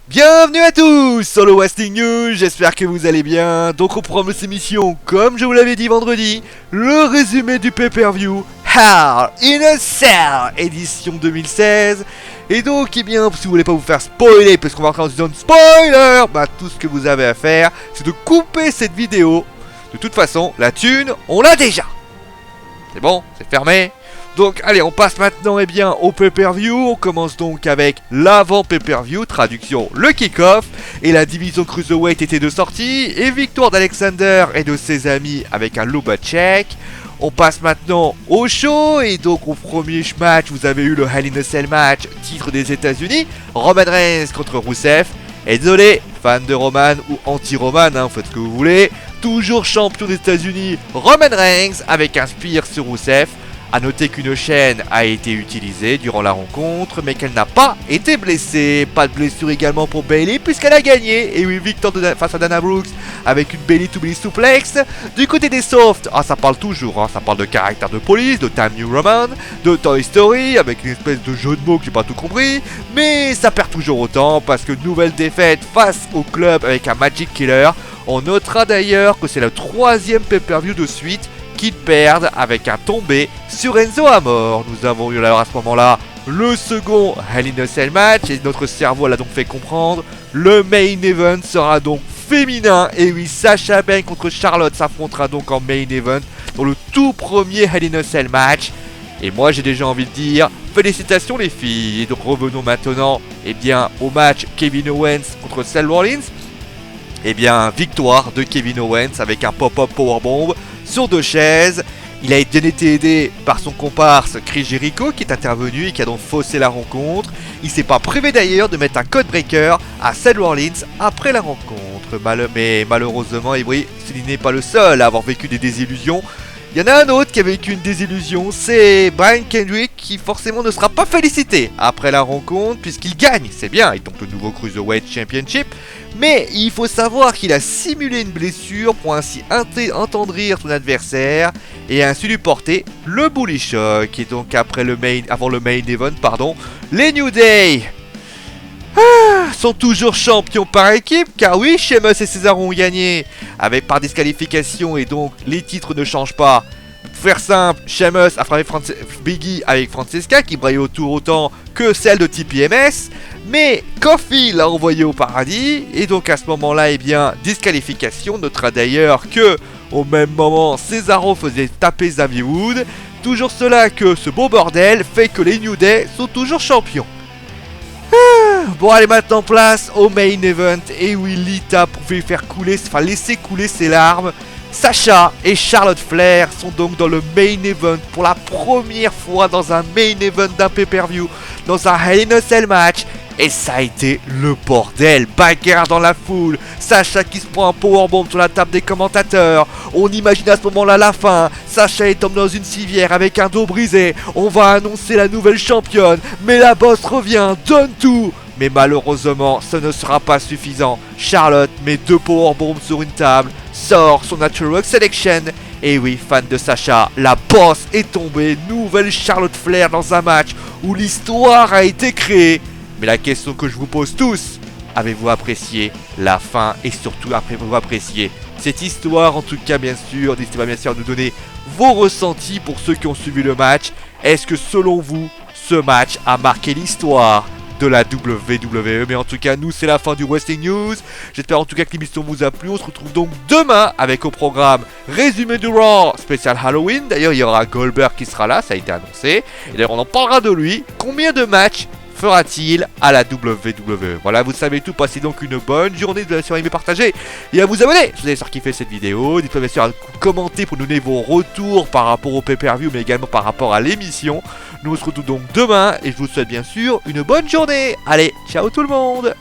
Bienvenue à tous sur le Wrestling News, j'espère que vous allez bien. Donc on prend cette émission, comme je vous l'avais dit vendredi, le résumé du pay-per-view Hell in a Cell édition 2016. Et donc, eh bien, si vous voulez pas vous faire spoiler, parce qu'on va entrer dans une zone spoiler, bah tout ce que vous avez à faire, c'est de couper cette vidéo. De toute façon, la thune, on l'a déjà. C'est bon, c'est fermé. Donc allez, on passe maintenant au pay-per-view. On commence donc avec l'avant pay-per-view, traduction le kick-off. Et la division Cruiserweight était de sortie. Et victoire d'Alexander et de ses amis avec un low check. On passe maintenant au show. Et donc au premier match, vous avez eu le Hell in a Cell match, titre des États-Unis. Roman Reigns contre Rusev. Et désolé, fan de Roman ou anti-Roman, faites ce que vous voulez. Toujours champion des États-Unis, Roman Reigns avec un spear sur Rusev. A noter qu'une chaîne a été utilisée durant la rencontre, mais qu'elle n'a pas été blessée. Pas de blessure également pour Bayley puisqu'elle a gagné. Et oui, victoire face à Dana Brooks avec une Bayley to Bayley suplex. Du côté des softs, ça parle toujours, ça parle de caractère de police, de Time New Roman, de Toy Story, avec une espèce de jeu de mots que j'ai pas tout compris. Mais ça perd toujours autant parce que nouvelle défaite face au club avec un Magic Killer. On notera d'ailleurs que c'est le 3e pay-per-view de suite qu'ils perdent avec un tombé sur Enzo Amore. Nous avons eu alors à ce moment-là le second Hell in a Cell match et notre cerveau l'a donc fait comprendre. Le main event sera donc féminin. Et oui, Sasha Banks contre Charlotte s'affrontera donc en main event dans le tout premier Hell in a Cell match. Et moi j'ai déjà envie de dire félicitations les filles. Et donc revenons maintenant au match Kevin Owens contre Seth Rollins. Victoire de Kevin Owens avec un pop-up powerbomb sur 2 chaises. Il a bien été aidé par son comparse Chris Jericho qui est intervenu et qui a donc faussé la rencontre. Il s'est pas privé d'ailleurs de mettre un code breaker à Seth Rollins après la rencontre. Mais malheureusement, oui, il n'est pas le seul à avoir vécu des désillusions. Il y en a un autre qui a vécu une désillusion, c'est Brian Kendrick qui forcément ne sera pas félicité après la rencontre puisqu'il gagne, c'est bien, il tombe le nouveau Cruiserweight Championship. Mais il faut savoir qu'il a simulé une blessure pour ainsi entendrir son adversaire et ainsi lui porter le Bully Shock. Et donc avant le main event, les New Day sont toujours champions par équipe, car oui, Sheamus et Cesaro ont gagné par disqualification et donc les titres ne changent pas. Pour faire simple, Sheamus a frappé Biggie avec Francesca qui brillait autour autant que celle de TPMS, mais Kofi l'a envoyé au paradis et donc à ce moment-là, disqualification. Notera d'ailleurs que au même moment, Cesaro faisait taper Xavier Wood. Toujours cela que ce beau bordel fait que les New Day sont toujours champions. Bon, allez maintenant place au main event. Et oui, Lita pouvait laisser couler ses larmes. Sasha et Charlotte Flair sont donc dans le main event pour la première fois dans un main event d'un pay-per-view, dans un Hell in a Cell match. Et ça a été le bordel, bagarre dans la foule, Sasha qui se prend un powerbomb sur la table des commentateurs. On imagine à ce moment-là la fin, Sasha est tombé dans une civière avec un dos brisé. On va annoncer la nouvelle championne, mais la boss revient, donne tout. Mais malheureusement, ce ne sera pas suffisant. Charlotte met 2 powerbombs sur une table, sort son Natural Selection. Et oui, fan de Sasha, la boss est tombée. Nouvelle Charlotte Flair dans un match où l'histoire a été créée. Mais la question que je vous pose tous, avez-vous apprécié la fin et surtout avez-vous apprécié cette histoire? En tout cas, bien sûr, n'hésitez pas bien sûr à nous donner vos ressentis pour ceux qui ont suivi le match. Est-ce que selon vous, ce match a marqué l'histoire de la WWE? Mais en tout cas, nous, c'est la fin du Wrestling News. J'espère en tout cas que l'émission vous a plu. On se retrouve donc demain avec au programme résumé du Raw spécial Halloween. D'ailleurs, il y aura Goldberg qui sera là, ça a été annoncé. Et d'ailleurs, on en parlera de lui. Combien de matchs fera-t-il à la WWE? Voilà, vous savez tout. Passez donc une bonne journée. Vous allez sur aimer, partager et à vous abonner si vous avez kiffé cette vidéo. N'hésitez pas bien sûr à commenter pour nous donner vos retours par rapport au pay-per-view, mais également par rapport à l'émission. Nous on se retrouve donc demain et je vous souhaite bien sûr une bonne journée. Allez, ciao tout le monde!